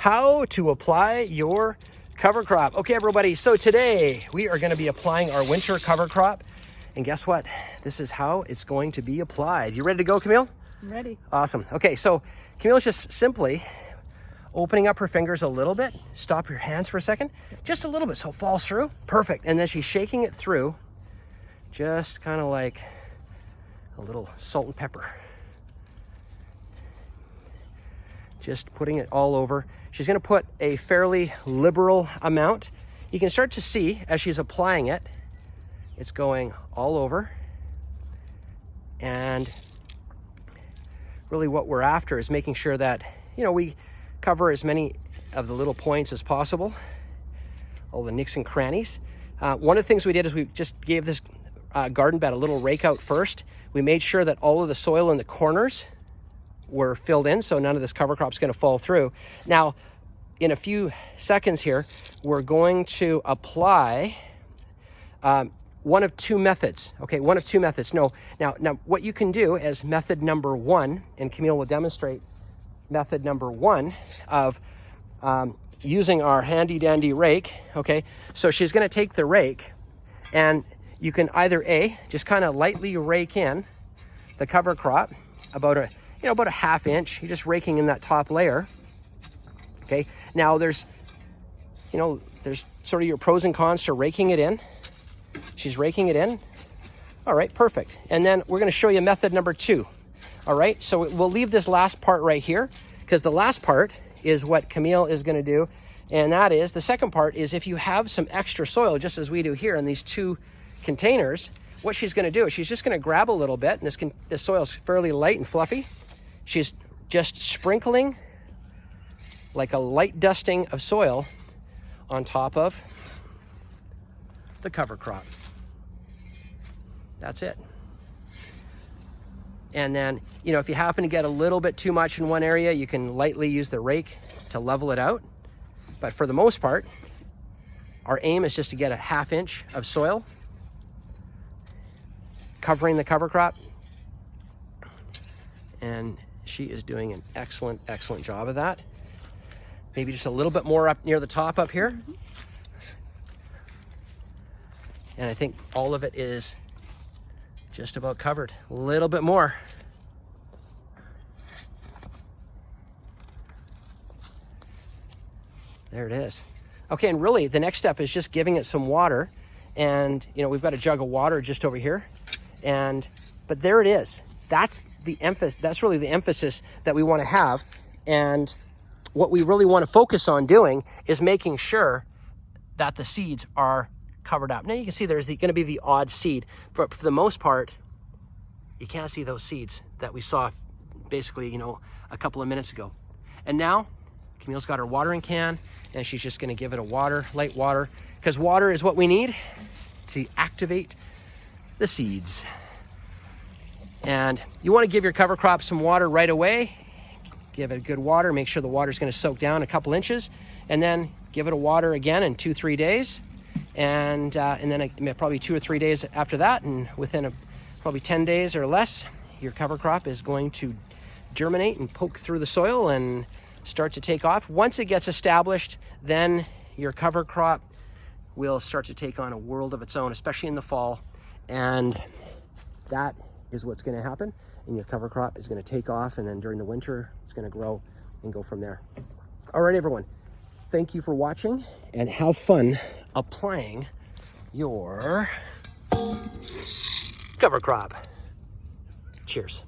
how to apply your cover crop. Okay, everybody, so today we are going to be applying our winter cover crop. And guess what? This is how it's going to be applied. You ready to go, Camille? I'm ready. Awesome. Okay, so Camille's just simply opening up her fingers a little bit. Stop your hands for a second. Just a little bit so it falls through. Perfect. And then she's shaking it through, just kind of like a little salt and pepper. Just putting it all over. She's going to put a fairly liberal amount. You can start to see as she's applying it, it's going all over. And really what we're after is making sure that, you know, we cover as many of the little points as possible, all the nicks and crannies. One of the things we did is we just gave this garden bed a little rake out first. We made sure that all of the soil in the corners were filled in, so none of this cover crop is going to fall through. Now, in a few seconds here, we're going to apply one of two methods. Okay, one of two methods. Now, what you can do as method number one, and Camille will demonstrate method number one of using our handy dandy rake. Okay, so she's going to take the rake, and you can either just kind of lightly rake in the cover crop about a half inch. You're just raking in that top layer. Okay, now there's sort of your pros and cons to raking it in. She's raking it in. All right, perfect. And then we're going to show you method number two. All right, so we'll leave this last part right here because the last part is what Camille is going to do. And that is, the second part is if you have some extra soil, just as we do here in these two containers, what she's going to do is she's just going to grab a little bit, and this soil is fairly light and fluffy. She's just sprinkling like a light dusting of soil on top of the cover crop. That's it. And then, if you happen to get a little bit too much in one area, you can lightly use the rake to level it out. But for the most part, our aim is just to get a half inch of soil covering the cover crop. And she is doing an excellent, excellent job of that. Maybe just a little bit more up near the top up here. And I think all of it is just about covered. A little bit more. There it is. Okay, and really the next step is just giving it some water. And we've got a jug of water just over here. But there it is. That's really the emphasis that we want to have. And what we really want to focus on doing is making sure that the seeds are covered up. Now you can see there's going to be the odd seed, but for the most part, you can't see those seeds that we saw basically, a couple of minutes ago. And now Camille's got her watering can, and she's just going to give it a light water, because water is what we need to activate the seeds. And you want to give your cover crop some water right away. Give it a good water. Make sure the water is going to soak down a couple inches, and then give it a water again in 2-3 days. And then probably 2 or 3 days after that, and within probably 10 days or less, your cover crop is going to germinate and poke through the soil and start to take off. Once it gets established, then your cover crop will start to take on a world of its own, especially in the fall. And that is what's going to happen. And your cover crop is going to take off, and then during the winter, it's going to grow and go from there. All right, everyone. Thank you for watching, and have fun applying your cover crop. Cheers.